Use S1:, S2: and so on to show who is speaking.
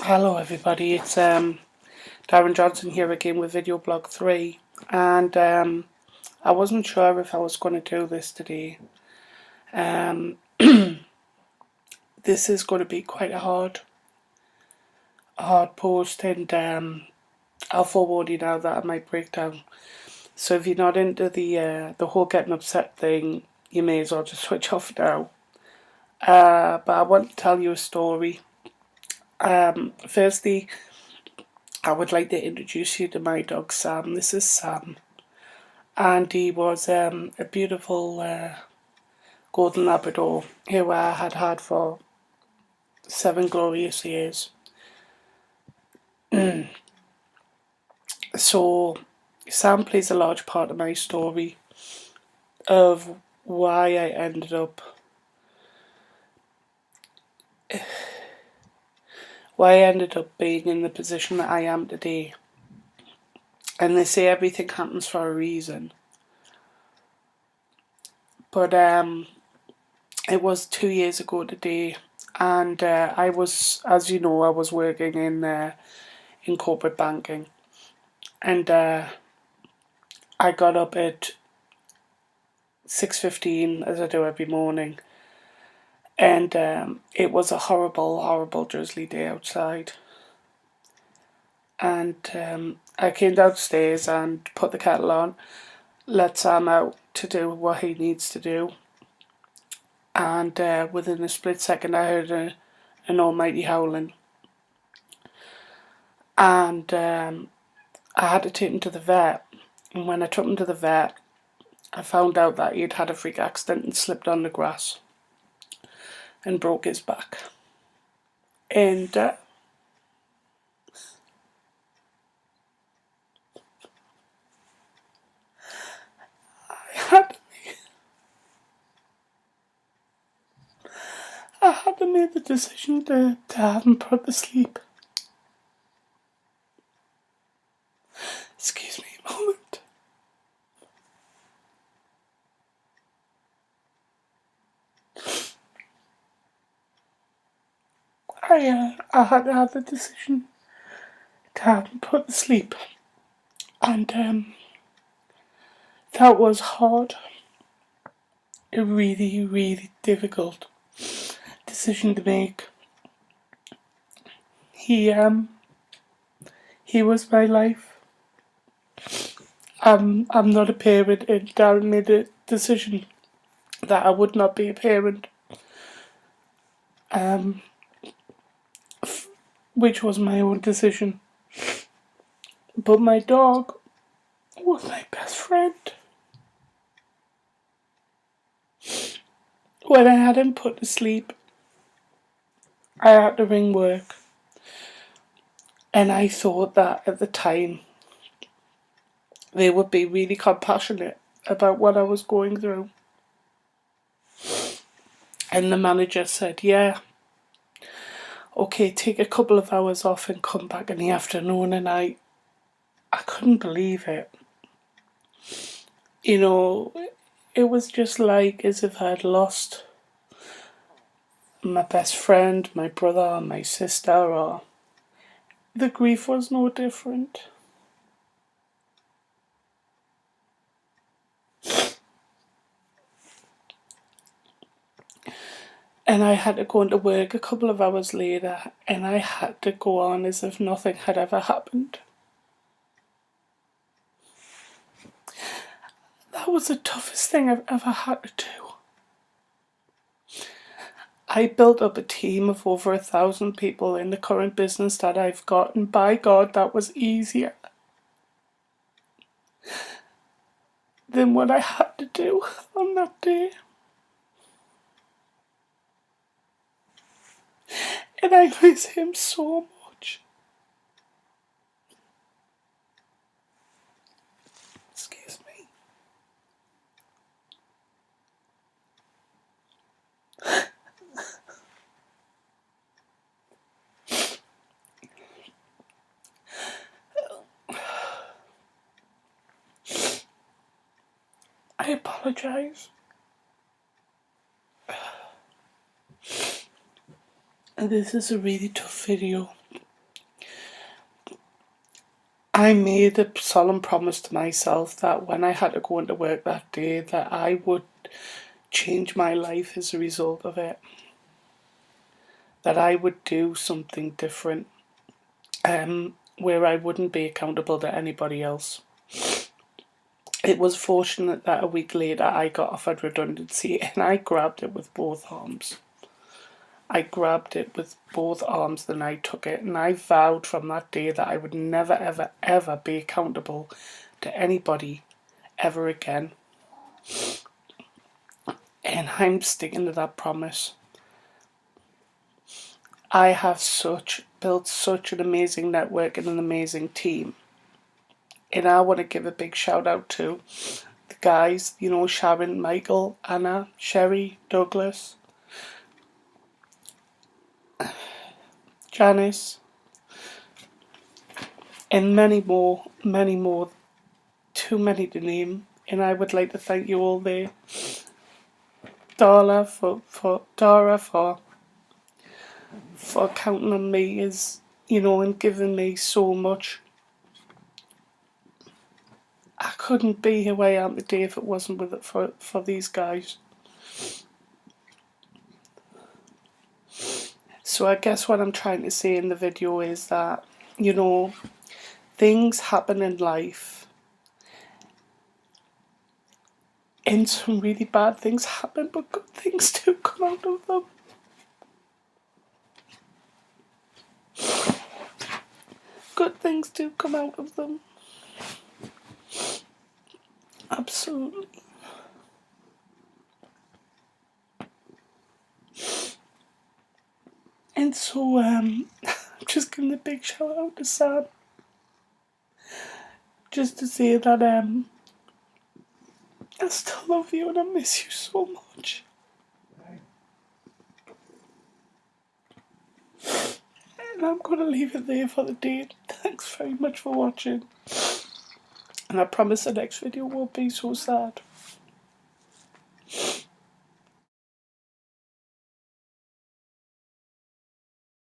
S1: Hello everybody, it's Darren Johnson here again with Video Blog 3, and I wasn't sure if I was going to do this today. This is going to be quite a hard post, and I'll forewarn you now that I might break down. So if you're not into the whole getting upset thing, you may as well just switch off now. But I want to tell you a story. Firstly, I would like to introduce you to my dog Sam. This is Sam. And he was a beautiful golden Labrador who I had had for 7 glorious years. So Sam plays a large part of my story of why I ended up being in the position that I am today. And they say everything happens for a reason. But it was 2 years ago today, and I was, as you know, I was working in corporate banking, and I got up at 6:15 as I do every morning, and it was a horrible drizzly day outside. And I came downstairs and put the kettle on, let Sam out to do what he needs to do, and within a split second I heard an almighty howling, and I had to take him to the vet. And when I took him to the vet, I found out that he'd had a freak accident and slipped on the grass and broke his back. And I had to make the decision to have him put to sleep. Excuse me a moment. I had to have the decision to have him put to sleep. And that was hard. A really difficult decision to make. He was my life. I'm not a parent, and Darren made a decision that I would not be a parent. Which was my own decision. But my dog was my best friend. When I had him put to sleep, I had to ring work. And I thought that at the time they would be really compassionate about what I was going through. And the manager said, yeah, okay, take a couple of hours off and come back in the afternoon. And I couldn't believe it. You know, it was just like as if I had lost my best friend, my brother, my sister, or the grief was no different. And I had to go into work a couple of hours later, and I had to go on as if nothing had ever happened. That was the toughest thing I've ever had to do. I built up a team of over 1,000 people in the current business that I've got, and by God, that was easier than what I had to do on that day. And I miss him so much. Excuse me. I apologise. And this is a really tough video. I made a solemn promise to myself that when I had to go into work that day, that I would change my life as a result of it. That I would do something different, where I wouldn't be accountable to anybody else. It was fortunate that a week later I got offered redundancy, and I grabbed it with both arms. I grabbed it with both arms, then I took it, and I vowed from that day that I would never, ever, ever be accountable to anybody ever again. And I'm sticking to that promise. I have built such an amazing network and an amazing team. And I want to give a big shout out to the guys, you know, Sharon, Michael, Anna, Sherry, Douglas, Janice, and many more, too many to name. And I would like to thank you all there. Dara for counting on me, as you know, and giving me so much. I couldn't be who I am today if it wasn't with it for these guys. So I guess what I'm trying to say in the video is that, you know, things happen in life, and some really bad things happen, but good things do come out of them. Good things do come out of them. Absolutely. And so, I'm just giving a big shout out to Sam. Just to say that, I still love you and I miss you so much. And I'm going to leave it there for the day. Thanks very much for watching. And I promise the next video won't be so sad.